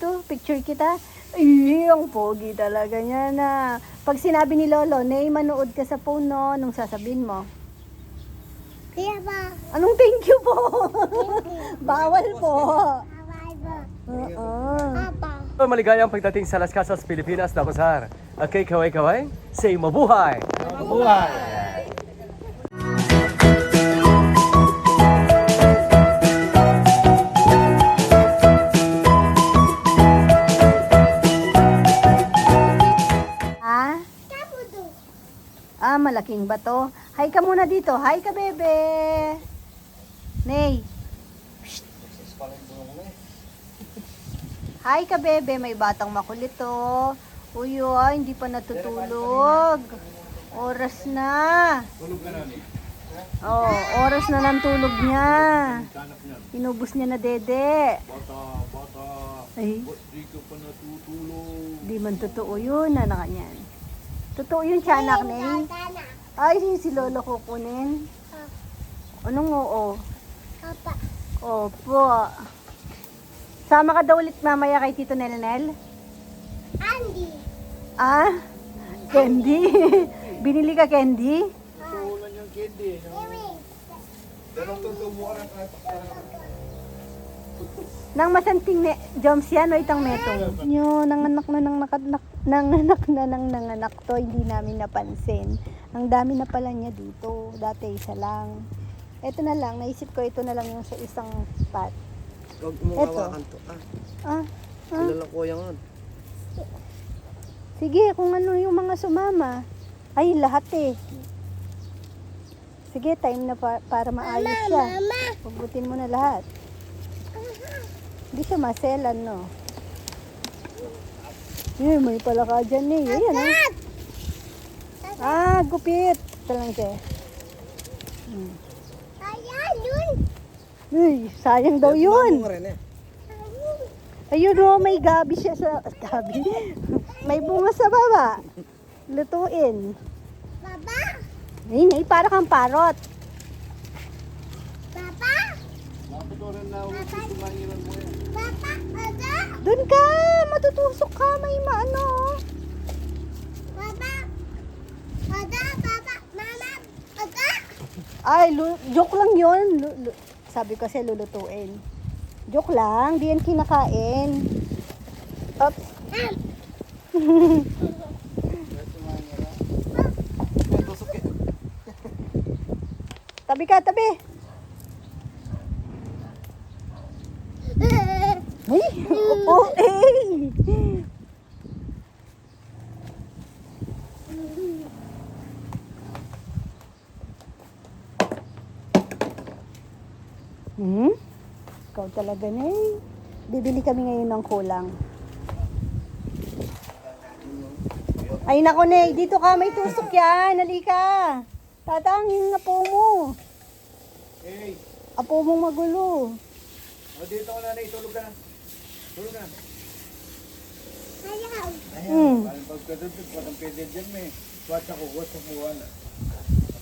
dito, picture kita. Ay, ang pogi talaga niya na. Pag sinabi ni Lolo, Nay, manood ka sa phone, no? Anong sasabihin mo? Kaya ba? Anong thank you po? Thank you. Bawal po. Bawal ba? Oo. Apa. Maligayang pagdating sa Las Casas, Pilipinas na kusar. At kay Kaway-Kaway, say mabuhay! Mabuhay! Ah? Kapudo. Ah, malaking bato. Hi ka muna dito. Hi ka, bebe. Nay. Hi ka, bebe. May batang makulit, oh. Uy, hindi pa natutulog. Oras na. Tulog ka na, Oh, oras na ng tulog niya. Inubos niya na, dede. Bata, Ay, di ka pa natutulog. di man totoo yun, anak niyan. Totoo yun, tiyanak, Nay. Tana. Ay, si Lolo kukunin. Anong oo? Apa. Opo. Sama ka daw ulit mamaya kay Tito Nelnel? Andy. Ah? Candy? Binili ka candy? Tulan yung candy. Ewi. Ganun tutubo ka ng Nang masanting ni Joms yan o itang metong? Nyo, nanganak na nanganak to, hindi namin napansin. Ang dami na pala niya dito. Dati isa lang. Ito na lang, naisip ko ito na lang yung sa isang pot. Huwag mong Eto. hawakan to. Ah, Kilala ko yan. sige, kung ano yung mga sumama. Ay, lahat eh. Sige, time na para maayos siya. Mama. Pagbutin mo na lahat. Hindi siya maselan, no? May pala ka dyan eh. Ayan, ah. Ah, gupit. Ito lang siya. Ayan, yun. Uy, sayang daw yun. Bunga rin eh. Ayun, oh, may gabi siya sa... Gabi? May bunga sa baba. Lutuin. Baba. Ay, para kang parot. Baba. Maputuran na ako sa sumangiran mo yan. Baba. Ada. Doon ka, matutusok ka, may maano. Baba. Ada. Baba. Mama. Ada. Ay, joke lang yun. Sabi ko kasi lulutuin. Joke lang, di yan kinakain. Oops. Tabi ka, tabi. Ay, oh, eh. Ikaw talaga na eh. Bibili kami ngayon ng kulang. Ay nako Nay, dito ka, may tusok yan. Halika. Tatangin apo mo. Hey, Apo mong magulo. dito ka na, tulog ka na. Tulog ka na. Ayaw. Paano pagkadudod, patang pwede dyan may. Swat sa kugot sa buwan.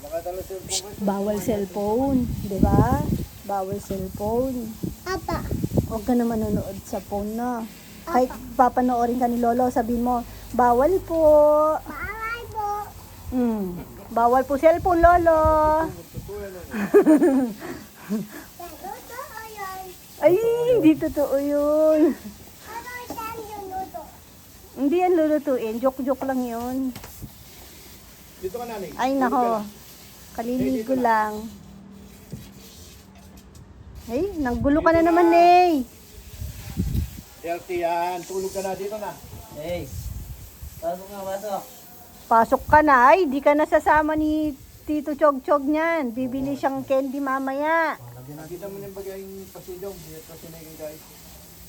Makatala cellphone ko. Bawal cellphone, di ba? Bawal cellphone. Apa. Huwag ka na manonood sa phone na. Kahit papanoorin ka ni Lolo, sabihin mo, bawal po. Bawal po. Bawal po cellphone, Lolo. Luto o yun? Ay, hindi totoo yun. Ano saan yung luto? Hindi yan lulutuin. Joke-joke lang yun. Dito ka nanay. Ay, nako. Kaliligo lang. Ay, nanggulo ka na naman, eh. Healthy yan. Tulog ka na. Dito na. Hey. Pasok nga, pasok. Pasok ka na. Ay, di ka nasasama ni Tito Chog-Chog niyan. Bibili siyang candy mamaya. Nakita mo yung bagay yung pasidong. Hindi pa sinigay guys.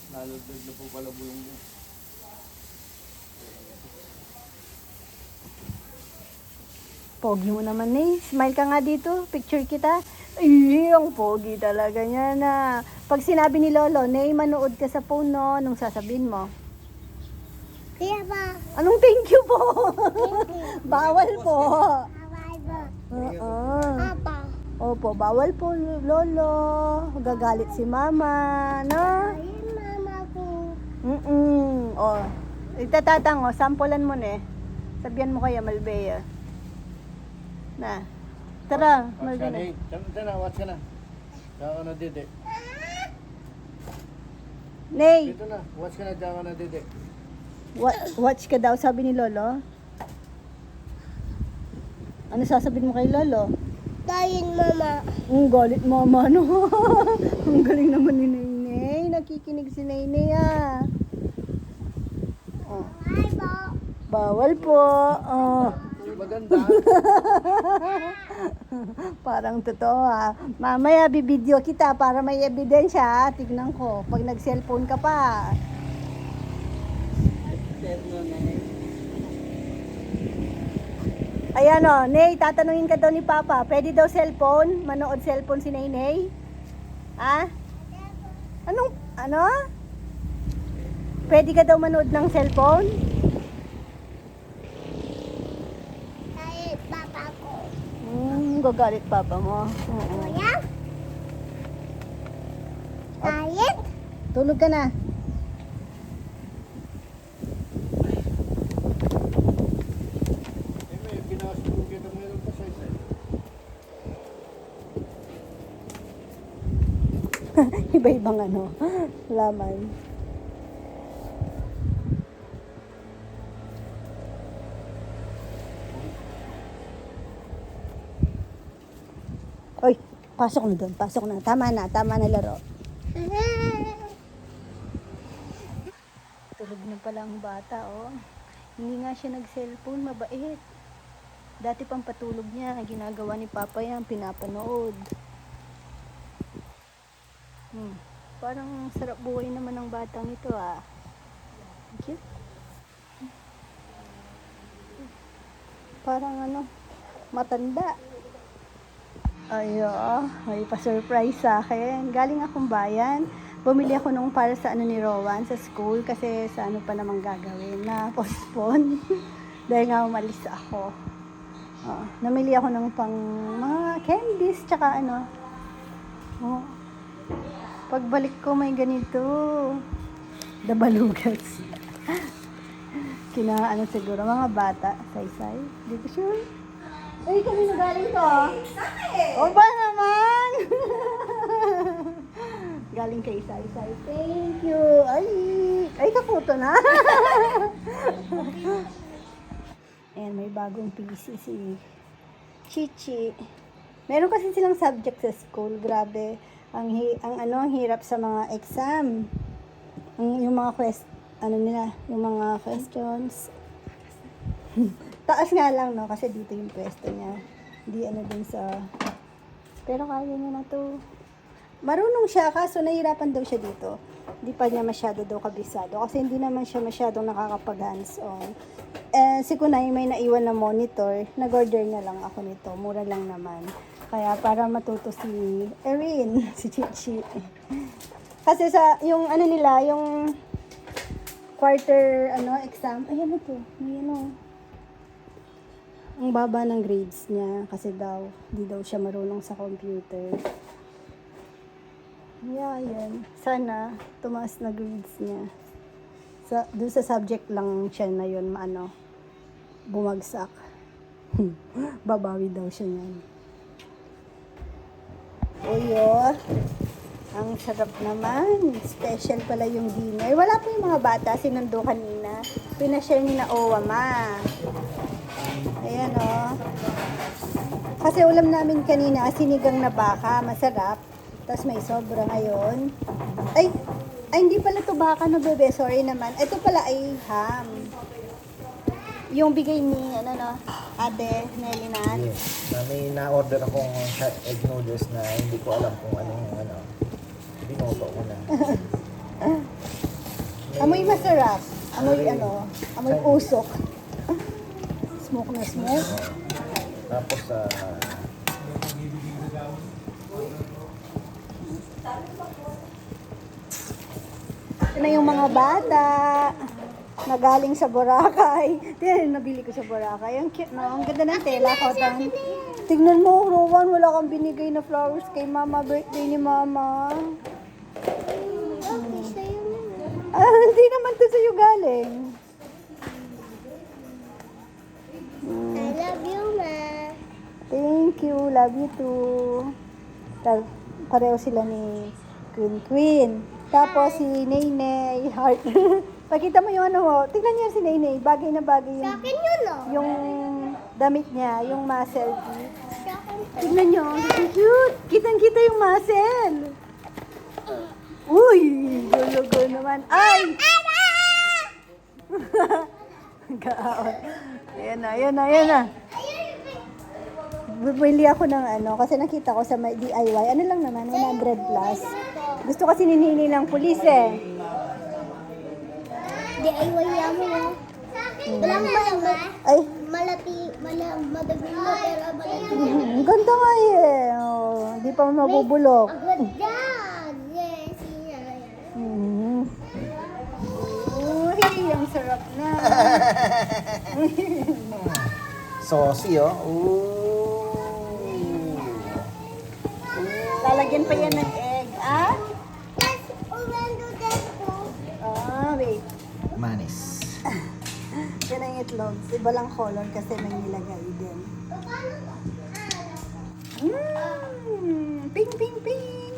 Nalulog na po pala bulong mo. Pogi mo naman, eh. Smile ka nga dito. Picture kita. Ay, ang pogi talaga niya na. Pag sinabi ni Lolo, Nay, manood ka sa phone, no? Anong sasabihin mo? Kaya ba? Anong thank you po? Bawal po. Bawal ba? Oo. Apa. Opo, bawal po, Lolo. Gagalit si Mama, no? Ayun, mama ko. Oh, itatatang, oh, sampulan mo na eh. Sabihan mo kaya, Malbea. Na. Tara, Watch ka Malbea na. na. Diyan na, watch ka na. Diyan ka na, Dede. Nay, Dito na, watch ka na, diyan ka na, Dede. watch ka daw, sabi ni Lolo. Ano sasabihin mo kay Lolo? Dayin, mama. Ang galit mama, no? Ang galing naman ni Nainay. Nakikinig si Nainay, ah. Oh, Hi po. bawal po. Oh. Maganda. Parang totoo, ha. Mamaya bibidyo kita para may ebidensya, ha. Tignan ko. Pag nag-cellphone ka pa. Ayan o, Nay, tatanungin ka daw ni Papa. Pwede daw cellphone? Manood cellphone si Nainay? Ha? Anong, ano? Pwede ka daw manood ng cellphone? Dayin, papa ko. Gagalit Papa mo. Oo. Kuya? Dayin? Tulog ka na. Eh, may pinakasubo kita meron pa sa isa. Iba-ibang ano, laman. Oy, pasok na doon, pasok na. Tama na laro. Tulog na pala ang bata, oh. Hindi nga siya nag-cellphone, mabait. Dati pang patulog niya, ginagawa ni Papa yan, pinapanood. Parang sarap buhay naman ng batang ito, ah. Cute. Parang ano, matanda. Ayo, may pa-surprise sa akin. Galing akong bayan. Bumili ako nung para sa ano ni Rowan sa school kasi sa ano pa namang gagawin na postpone. Dahil nga umalis ako. Namili ako ng pang mga candies tsaka ano. Oh. Pagbalik ko may ganito. Dabalugas. Ano siguro mga bata, saysay. Di ko sure. Ay, kanino galing to? O ba naman? Galing kay Saysay. Thank you. Ay kaputo na. Ayan, may bagong PC si Chichi. Meron kasi silang subject sa school. Grabe. Ang hirap sa mga exam. Yung mga yung mga questions. Taas nga lang, no? Kasi dito yung pwesto niya. Hindi din sa... Pero kaya niya na to. Marunong siya, kaso nahirapan daw siya dito. Hindi pa niya masyado daw kabisado. Kasi hindi naman siya masyadong nakakapag-hands-on. Si Kunay may naiwan na monitor. Nag-order na lang ako nito. Mura lang naman. Kaya para matuto si Erin, si Chichi. Kasi sa, yung nila, yung quarter, exam. Ayan ito. Ayan ang baba ng grades niya kasi daw, di daw siya marunong sa computer. Yeah, yan. Sana, tumaas na grades niya. Doon sa subject lang siya na yun, bumagsak. Babawi daw siya niyan. Uyo, ang sarap naman. Special pala yung dinner. Wala pa yung mga bata, sinundo kanina. Pinashare ni na Owa, ma. Ayan, oh. Kasi ulam namin kanina, sinigang na baka, masarap. Tapos may sobra ngayon. Ay, hindi pala to baka no, bebe. Sorry naman. Ito pala ay ham. Yung bigay ni, Ate Nelly Nat. Yes. May na-order akong egg noodles na hindi ko alam kung anong binoto ko na. Amoy masarap. Amoy usok. Smoke na smoke. Tapos Ito na yung mga bata na galing sa Boracay. Nabili ko sa Boracay. Ang cute, no? Ang ganda ng tela ko. Tignan mo, Rowan, wala kang binigay na flowers kay Mama. Birthday ni Mama. Hindi naman to sa'yo galing. love you too. Pareho sila ni Queen. Tapos si Naynay, heart. Pakita mo yung ano mo. Tingnan niyo si Naynay. Bagay na bagay Sa yung, akin yun, oh. yung damit niya, yung muscle. Sa akin. Tingnan niyo. Cute. Kitang-kita yung muscle. Uy! Gulugo naman. Ay! Gaon. Ayan na. Bumili ako ng ano, kasi nakita ko sa may DIY. Ano lang naman, 100 plus. Gusto kasi ninili ng pulis eh. DIY mo, oh. Walang Ay, madaging mo, pero malaki. ang ganda nga eh. Oh, di pa mabubulok. Ang ganda. Yes, yan. Uy, ang sarap na. Saucy, oh. Ooh. Lalagyan pa yan ng egg, ah? Yes, umendo din po. Ah, wait. Manis. Yan ang itlog. Iba lang color kasi may nilagay din. Ping, ping, ping.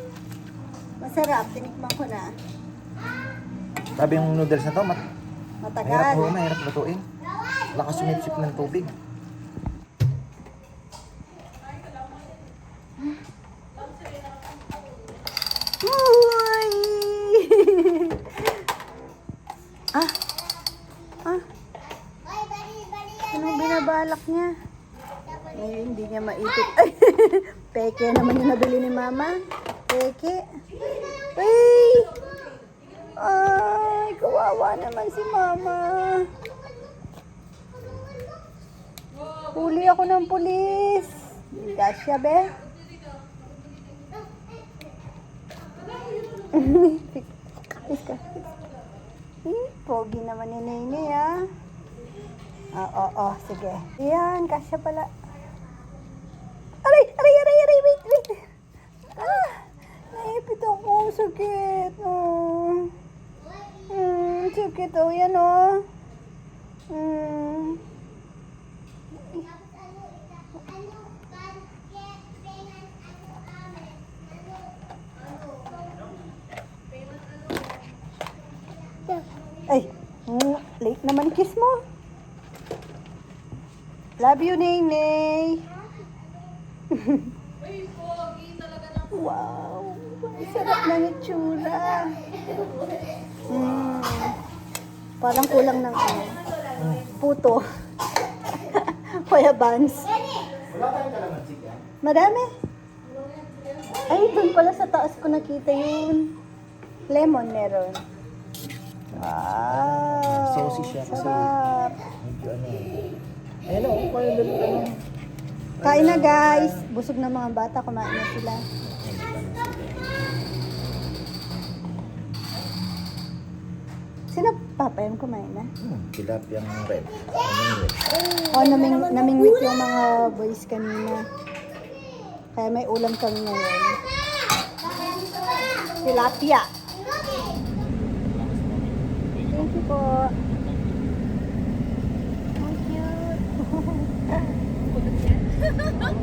Masarap. Tinikman ko na. Sabi yung noodles na to, mahirap Matagal. ho, mahirap lutuin. Lakas sumipsip ng tubig. Uy! Ah! Anong binabalak niya? Ay, hindi niya maipit. Ay! Peke naman yung nabili ni Mama. Peke. Ay! Ay, kawawa naman si Mama. Huli ako ng pulis. Gasya, be. Pogi naman ni Nene, ah. Oo, sige. Ayan, kasya pala. Aray, wait. Ah, naipit ako. Sakit. Oh. Sakit, oh. Yan, oh. Ay, late naman kiss mo. Love you, Nene. Wow, ang sarap ng itsura. Parang kulang ng ano, puto. Kuya Bans. Madami. Ay, doon pala sa taas ko nakita yun. Lemon meron. Wow. Saucy siya kasi Sarap. medyo ano. Ayun, oh, kaya dali Kain na, guys. Busog na mga bata. Kumain na sila. Sino papa yung kumain na? Tilapiyang red. Ano yung red? Oh, namingwit yung mga boys kanina. Kaya may ulam kami ngayon. Tilapia. Thank you po. Ang cute.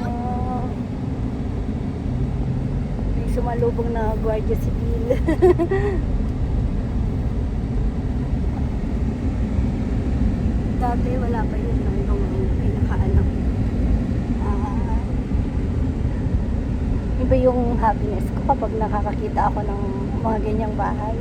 Oh. May sumalubong na Guardia Civil. Dati wala pa yun nung pinakaanak. Iba yung happiness ko kapag nakakakita ako ng mga ganyang bahay.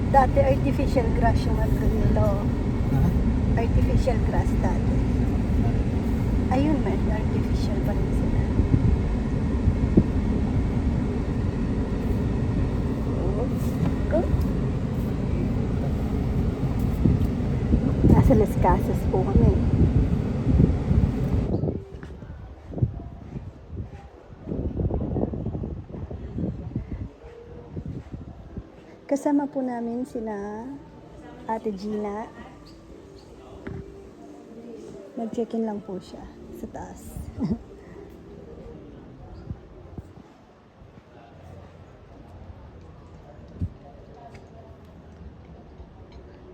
Dati artificial grass yung ano nito. Artificial grass dati. Ayun man, artificial pa rin sila. Oh. Nasa Las Casas po kami. Kasama po namin sina Ate Gina. Nag-check-in lang po siya sa taas.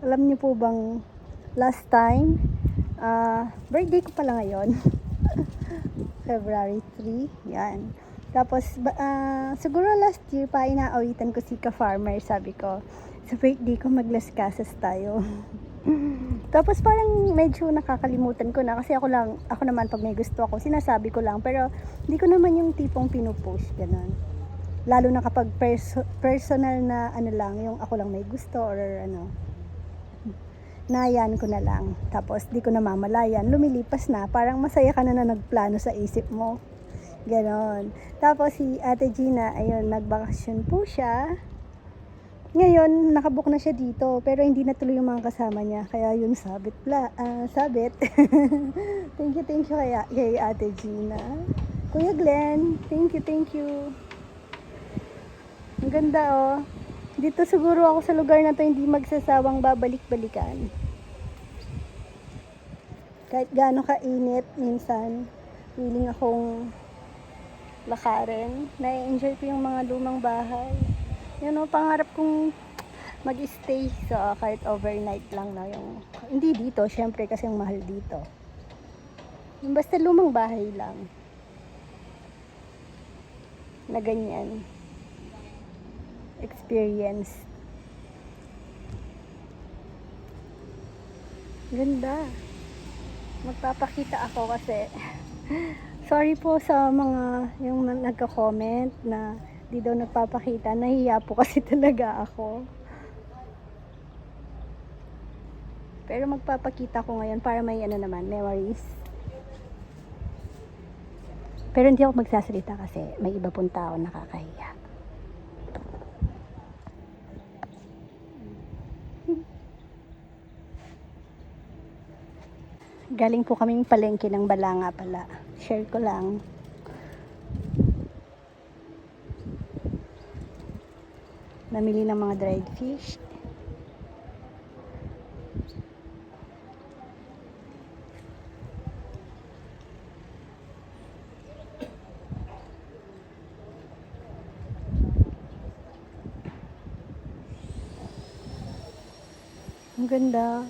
Alam niyo po bang last time, birthday ko pala ngayon. February 3, yan. Tapos, siguro last year pa inaawitan ko si ka-farmer, sabi ko, sa birthday ko mag-Las Casas tayo. Tapos parang medyo nakakalimutan ko na kasi ako naman pag may gusto ako, sinasabi ko lang, pero hindi ko naman yung tipong pinupush, ganun. Lalo na kapag personal na ano lang, yung ako lang may gusto or ano, nayan ko na lang. Tapos di ko namamalayan, lumilipas na, parang masaya ka na nagplano sa isip mo. Ganon. Tapos si Ate Gina, ayun, nagbakasyon po siya. Ngayon, nakabook na siya dito, pero hindi natuloy yung mga kasama niya. Kaya yun, sabit. Thank you kay Ate Gina. Kuya Glenn, thank you. Ang ganda oh. Dito siguro ako sa lugar na to hindi magsasawang babalik-balikan. Kahit gaano kainit, minsan, willing akong lakarin. Na-enjoy ko yung mga lumang bahay. Yan o, pangarap kong mag-stay sa kahit overnight lang na yung, hindi dito, syempre kasi ang mahal dito. Yung basta lumang bahay lang. Na ganyan. Experience. Ganda. Magpapakita ako kasi sorry po sa mga yung nagko-comment na di daw nagpapakita. Nahiya po kasi talaga ako. Pero magpapakita ko ngayon para may ano naman, memories. Pero hindi ako magsasalita kasi may iba pong tao nakakahiya. Galing po kaming palengke ng Balanga pala. Share ko lang. Namili ng mga dried fish. Ang ganda.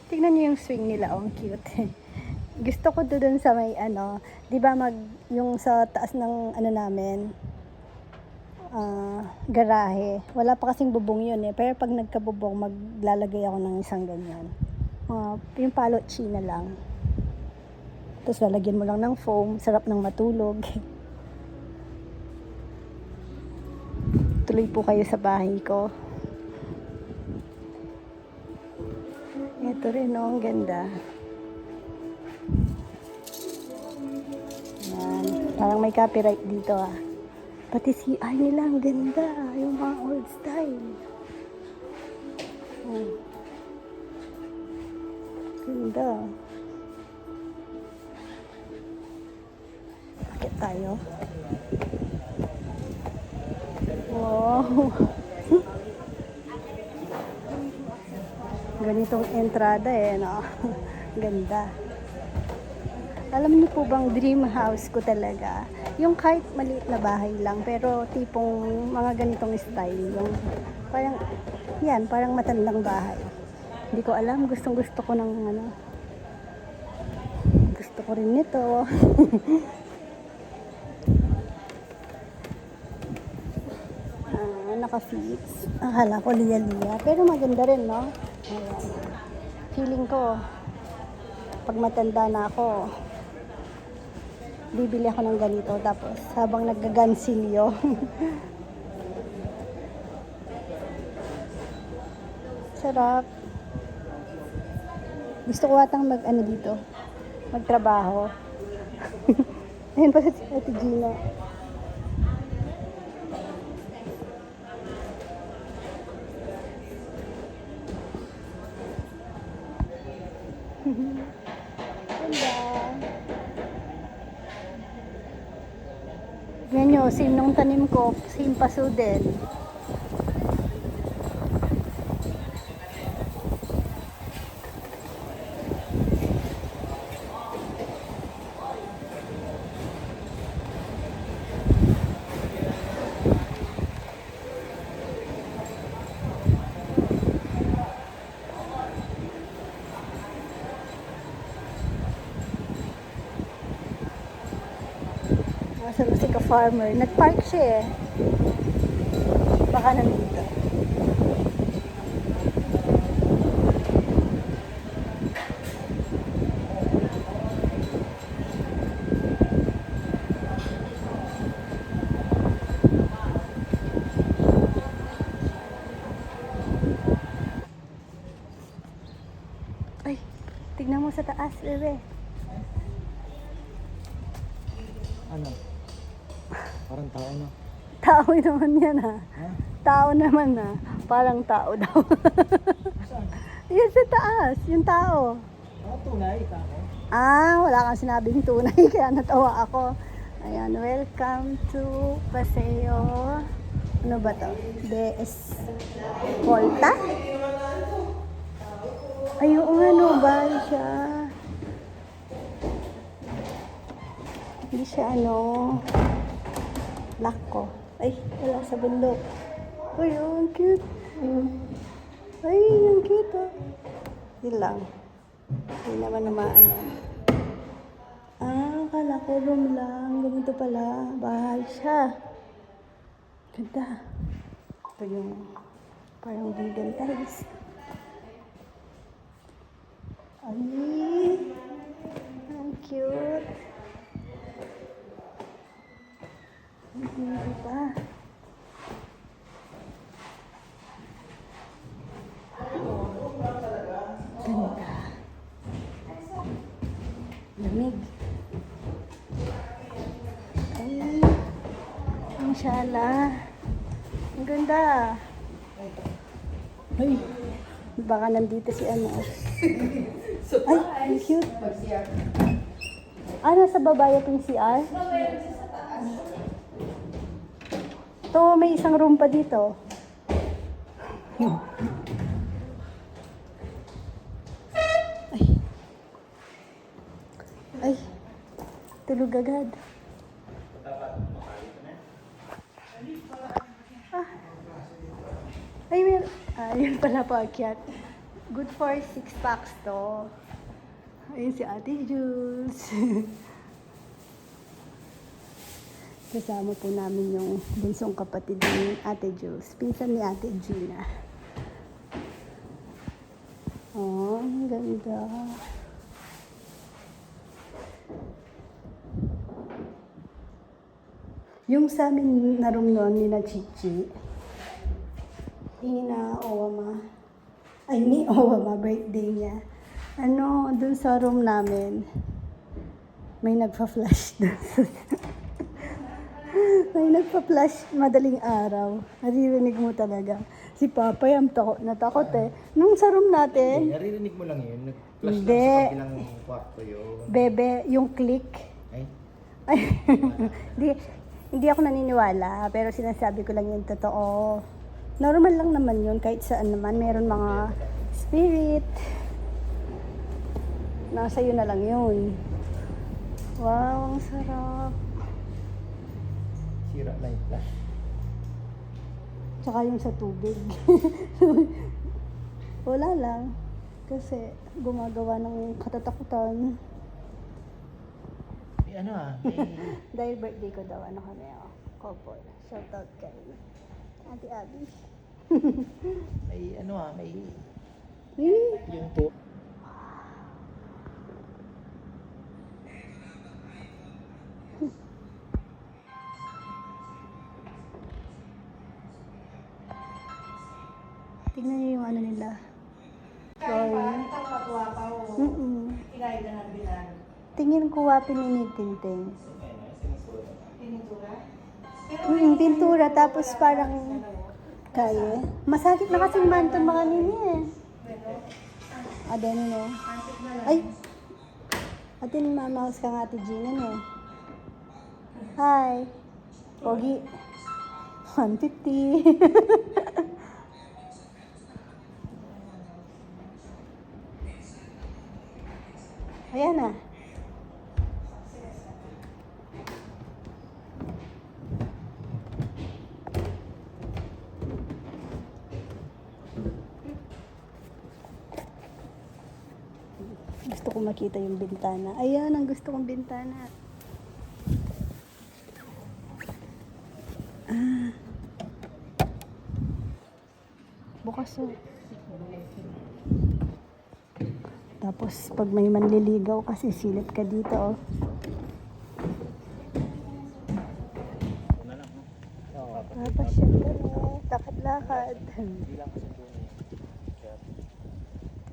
Tingnan niyo yung swing nila, ang cute. Gusto ko doon sa may ano, 'di ba yung sa taas ng ano namin, garahe. Wala pa kasing bubong yun eh. Pero pag nagkabubong, maglalagay ako ng isang ganyan. Yung palo china lang. Tapos lalagyan mo lang ng foam, sarap ng matulog. Tuloy po kayo sa bahay ko. Ito rin, oh, ang ganda. Yan. Parang may copyright dito, ah. Pati CI nila, ang ganda. Yung mga old style. Oh. Ganda. Bakit tayo? Wow. Ganitong entrada eh, no? Ganda. Alam niyo po bang dream house ko talaga? Yung kahit maliit na bahay lang, pero tipong mga ganitong style. Yung parang, yan, parang matandang bahay. Hindi ko alam, gustong gusto ko ng ano. Gusto ko rin nito. Naka-fix. Akala ko liya-liya. Pero maganda rin, no? Ayan. Feeling ko, pag matanda na ako, bibili ako ng ganito. Tapos, habang naggagansilyo. Sarap. Gusto ko atang mag-ano dito. Magtrabaho. Ayun pa si Ate Gina. Ganda. Yan nyo, same nung tanim ko, same paso din. farmer. Nag-park siya eh. Baka nandito. Ay, tignan mo sa taas, bebe. Ano? Parang tao na. Tao naman yan ha. Ha? Tao naman ha. Parang tao daw. Yan sa taas, yung tao. Tunay, tao. Ah, wala kang sinabing tunay, kaya natawa ako. Ayan, welcome to Paseo. Ano ba to? DS Volta? Ay, oo nga, no ba siya? Hindi siya lock ko. Ay, wala sa bundok. Ay, oh, ang cute. Ay, ang cute oh. Yun lang. Hindi naman ano. Ah, akala ko room lang. Ganito pala. Bahay siya. Ganda. Ito yung parang vegan tiles. Ay, ang cute. Ang cute pa. Ganda. Lamig. Ay, inshallah. Ang ganda. Ay, baka nandito si ano. Ay, ang cute. Ah, nasa babaya po yung CR? Ito, may isang room pa dito. Ay. Ay, tulog agad. Ah. Ay, yun pala po, akyat. Good for 6 packs to. Ayun si Ate Jules. Kasama po namin yung bunsong kapatid ni Ate Jules. Pinsan ni Ate Gina. Oh, ang ganda. Yung sa amin na room noon ni na Chichi, ni Owama, birthday niya. Dun sa room namin, may nagpa-flash dun. May nagpa-flash madaling araw. Naririnig mo talaga. Si Papa, natakot eh. Nung sa room natin, Naririnig mo lang yun. Nag-flash Hindi. lang sa kabilang kwarto yun. bebe, yung click. Ay, Ay, hindi ako naniniwala, pero sinasabi ko lang yung totoo. Normal lang naman yun, kahit saan naman. Meron mga spirit. Nasa iyo na lang yun. Wow, ang sarap. sira na yung flash. Tsaka yung sa tubig. Wala lang. Kasi gumagawa ng katatakutan. May may Dahil birthday ko daw, kami, couple. Shout out kay Ate Abby. may may Hmm? yung po. Tignan niyo yung ano nila. Sorry. Tingin ko wapi ni Tinting. Pintura, tapos parang kaya. Masakit na kasing manton mga nini eh. Aden no. Ay! Atin mamaus ka nga Ate Gina no. Hi! Pogi. 150. Ayan na. Gusto ko makita yung bintana. Ayan ang gusto kong bintana. pasok. Tapos pag may manliligaw kasi silip ka dito, oh. Tapos siya lakad-lakad. Hindi lang kasi doon eh. Kaya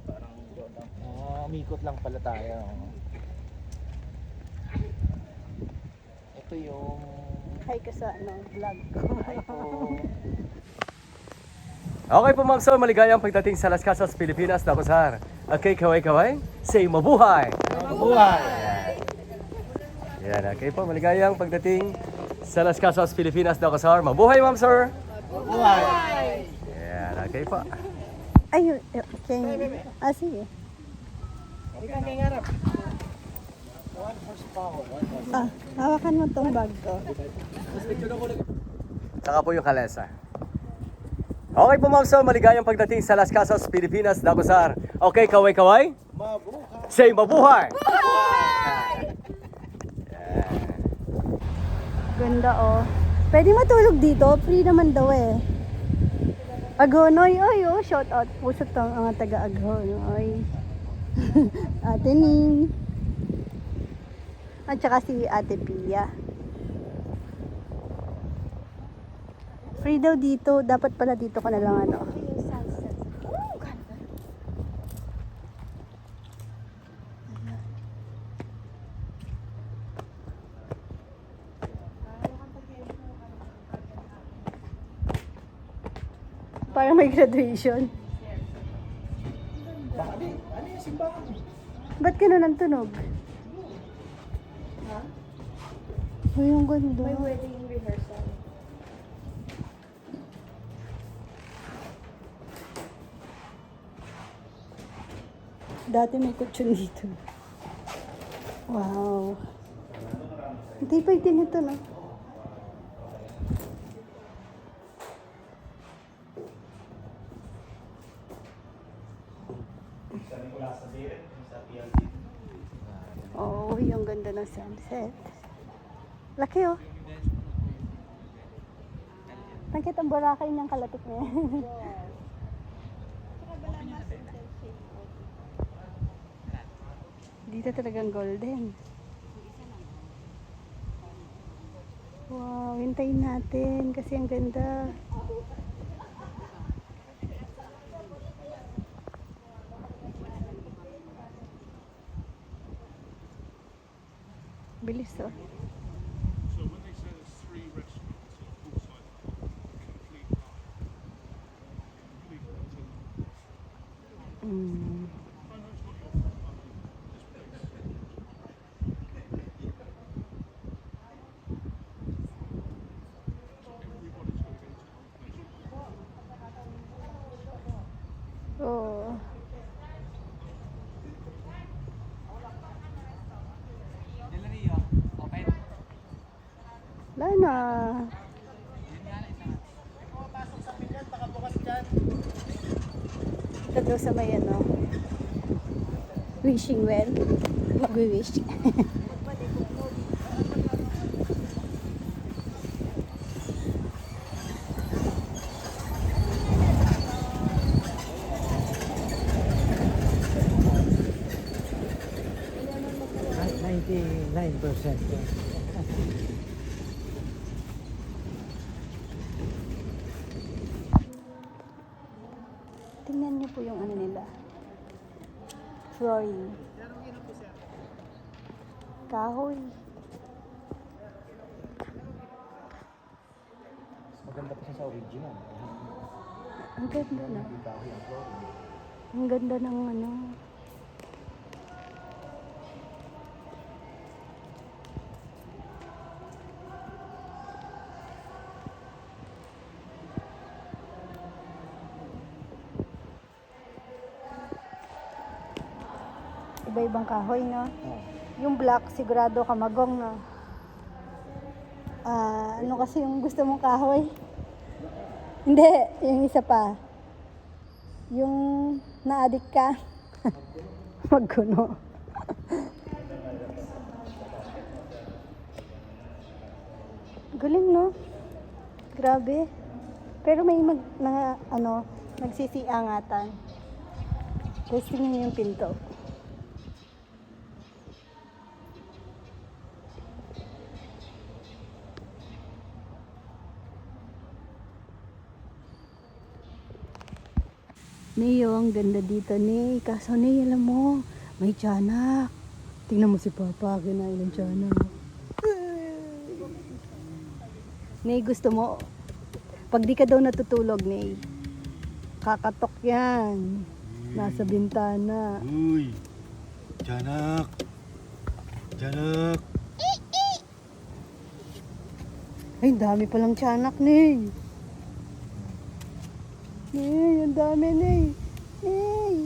parang doon lang. Umikot lang pala tayo. Ito yung... Hi ka sa vlog ko. Ay po. Okay po ma'am, so maligayang pagdating sa Las Casas, Pilipinas, Dakosar. Okay, kaway-kaway, say mabuhay! Buhay! Yan, okay po, maligayang pagdating sa Las Casas, Pilipinas, Dakosar. Mabuhay ma'am, sir! Buhay! Yan, okay po. Ayun, okay. Sige. Hawakan mo tong bag ko. Saka po yung kalesa. Okay po ma'am, so maligayang pagdating sa Las Casas, Pilipinas, Dakosar. Okay, kaway-kaway? Mabuhay! Say mabuhay! Ganda, oh. Pwede matulog dito. Free naman daw eh. Agonoy, oy, oh. Shout out po sa mga taga-Agonoy. Ate Ning. At saka si Ate Pia. Free daw dito. Dapat pala dito ka na lang ano. Parang may graduation. Ano yung simbahan? Ba't ganun ang tunog? Uy, ang ganda. May wedding rehearsal. Dati may kutsyon dito. Wow. Hindi pa din ito, no? Oh, yung ganda ng sunset. Laki, oh. Nakita ang Boracay niyang kalapit niya. Dito talagang golden. Wow, hintayin natin kasi ang ganda. Bilis, oh. So when they say there's 3 restaurants on poolside, complete line. Complete line. Mm. I know it's not your fault, this place. So everybody's got to go to one place. Oh. Wala na. Ito daw sa may ano, wishing well. Mag-wish. Tingnan niyo po yung ano nila. Flooring. Kahoy. Maganda pa siya sa original. Ang ganda na. Kahoy ang flooring. Ang ganda ng ano. Iba-ibang kahoy, no? Yung black, sigurado kamagong, no? Ano kasi yung gusto mong kahoy? Hindi, yung isa pa. Yung na-addict ka. Magkuno. Galing, no? Grabe. Pero may Nagsisiangatan. Testing niyo yung pinto. Neo, ang ganda dito, Ney. Kaso, Ney, alam mo, may tiyanak. Tingnan mo si Papa, kinain ng tiyanak. Ney, gusto mo, pag di ka daw natutulog, Ney, kakatok yan. Nasa bintana. Uy! Tiyanak! Tiyanak! Ay, dami palang tiyanak, Ney. Ney, ang dami, Ney. Ney.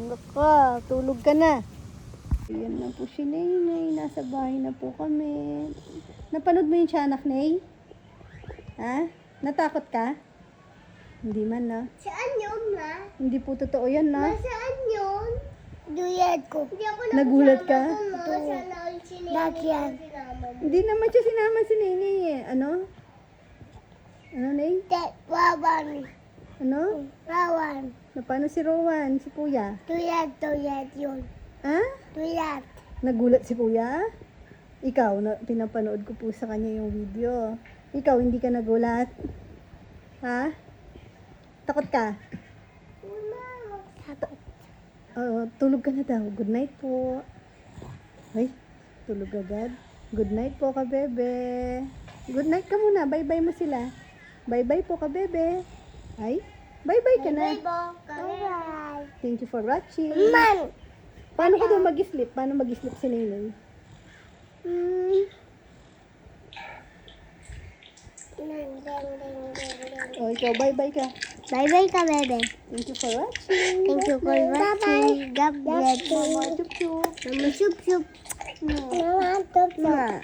Naka, tulog ka na. Ayan na po si Ney. Nasa bahay na po kami. Napanood mo yung tiyanak, Ney? Ha? Natakot ka? Hindi man, na. Saan yun, ma? Hindi po totoo yan, na. Saan yun? Duyad ko. Hindi ako Nagulat ka? Bakyan. Hindi naman siya sinama si Ney, eh. Ano? Ano, Ney? Wawan. Ano? Rawan. Na paano si Rowan, si Kuya? Tuyad yun. Ha? Tuyad. Nagulat si Kuya? Ikaw, pinapanood ko po sa kanya yung video. Ikaw, hindi ka nagulat? Ha? Takot ka? Oo, tulog ka na daw. Good night po. Ay, tulog agad. Good night po ka, bebe. Good night ka muna. Bye-bye mo sila. Bye-bye po ka, bebe. Ay, bye-bye ka na. Bye-bye. Thank you for watching. Man! Paano ka daw mag-sleep? Paano mag-sleep si Nenay? O, ikaw, bye-bye ka. Bye-bye ka, bebe. Thank you for watching. Thank you for watching. God bless you. Mama, chup-chup. Mama, chup-chup. Mama, chup-chup. Mama.